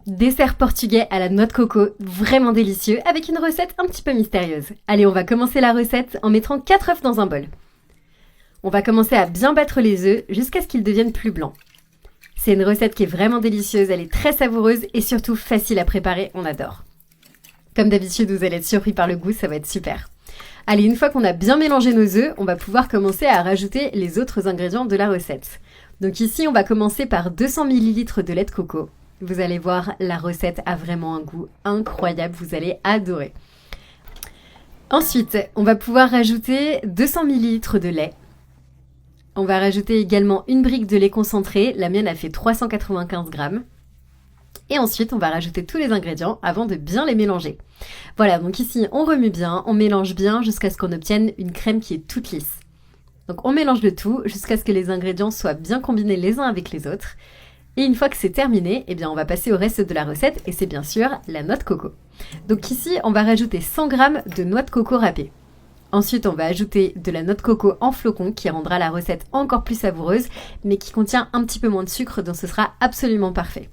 Dessert portugais à la noix de coco, vraiment délicieux, avec une recette un petit peu mystérieuse. Allez, on va commencer la recette en mettant 4 œufs dans un bol. On va commencer à bien battre les œufs jusqu'à ce qu'ils deviennent plus blancs. C'est une recette qui est vraiment délicieuse, elle est très savoureuse et surtout facile à préparer, on adore. Comme d'habitude, vous allez être surpris par le goût, ça va être super. Allez, une fois qu'on a bien mélangé nos œufs, on va pouvoir commencer à rajouter les autres ingrédients de la recette. Donc ici, on va commencer par 200 ml de lait de coco. Vous allez voir, la recette a vraiment un goût incroyable, vous allez adorer. Ensuite, on va pouvoir rajouter 200 ml de lait. On va rajouter également une brique de lait concentré, la mienne a fait 395 grammes. Et ensuite, on va rajouter tous les ingrédients avant de bien les mélanger. Voilà, donc ici, on remue bien, on mélange bien jusqu'à ce qu'on obtienne une crème qui est toute lisse. Donc on mélange le tout jusqu'à ce que les ingrédients soient bien combinés les uns avec les autres. Et une fois que c'est terminé, eh bien on va passer au reste de la recette et c'est bien sûr la noix de coco. Donc ici, on va rajouter 100 g de noix de coco râpée. Ensuite, on va ajouter de la noix de coco en flocons qui rendra la recette encore plus savoureuse, mais qui contient un petit peu moins de sucre, donc ce sera absolument parfait.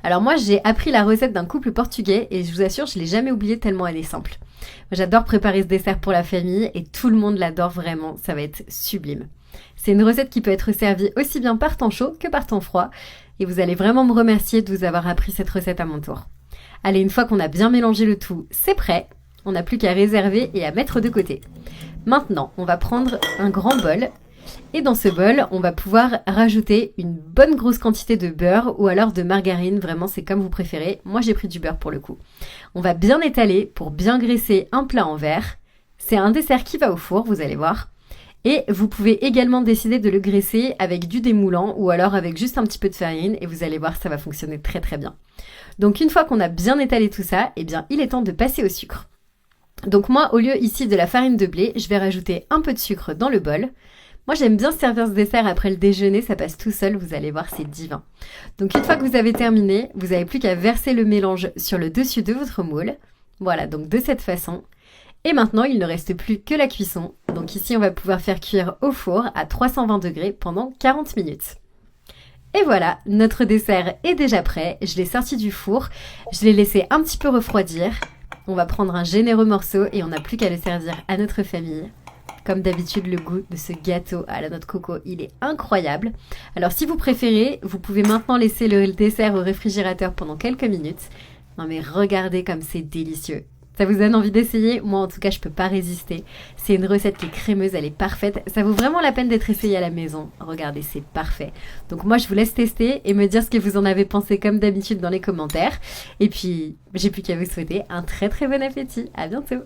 Alors moi, j'ai appris la recette d'un couple portugais et je vous assure, je ne l'ai jamais oubliée tellement elle est simple. J'adore préparer ce dessert pour la famille et tout le monde l'adore vraiment, ça va être sublime. C'est une recette qui peut être servie aussi bien par temps chaud que par temps froid et vous allez vraiment me remercier de vous avoir appris cette recette à mon tour. Allez, une fois qu'on a bien mélangé le tout, c'est prêt. On n'a plus qu'à réserver et à mettre de côté. Maintenant, on va prendre un grand bol et dans ce bol, on va pouvoir rajouter une bonne grosse quantité de beurre ou alors de margarine, vraiment c'est comme vous préférez. Moi j'ai pris du beurre pour le coup. On va bien étaler pour bien graisser un plat en verre. C'est un dessert qui va au four, vous allez voir. Et vous pouvez également décider de le graisser avec du démoulant ou alors avec juste un petit peu de farine et vous allez voir, ça va fonctionner très très bien. Donc une fois qu'on a bien étalé tout ça, eh bien il est temps de passer au sucre. Donc moi, au lieu ici de la farine de blé, je vais rajouter un peu de sucre dans le bol. Moi j'aime bien servir ce dessert après le déjeuner, ça passe tout seul, vous allez voir, c'est divin. Donc une fois que vous avez terminé, vous n'avez plus qu'à verser le mélange sur le dessus de votre moule. Voilà, donc de cette façon. Et maintenant, il ne reste plus que la cuisson. Donc ici, on va pouvoir faire cuire au four à 320 degrés pendant 40 minutes. Et voilà, notre dessert est déjà prêt. Je l'ai sorti du four. Je l'ai laissé un petit peu refroidir. On va prendre un généreux morceau et on n'a plus qu'à le servir à notre famille. Comme d'habitude, le goût de ce gâteau à la noix de coco, il est incroyable. Alors si vous préférez, vous pouvez maintenant laisser le dessert au réfrigérateur pendant quelques minutes. Non mais regardez comme c'est délicieux. Ça vous donne envie d'essayer? Moi en tout cas je peux pas résister. C'est une recette qui est crémeuse, elle est parfaite. Ça vaut vraiment la peine d'être essayée à la maison. Regardez, c'est parfait. Donc moi je vous laisse tester et me dire ce que vous en avez pensé comme d'habitude dans les commentaires. Et puis j'ai plus qu'à vous souhaiter un très très bon appétit. À bientôt.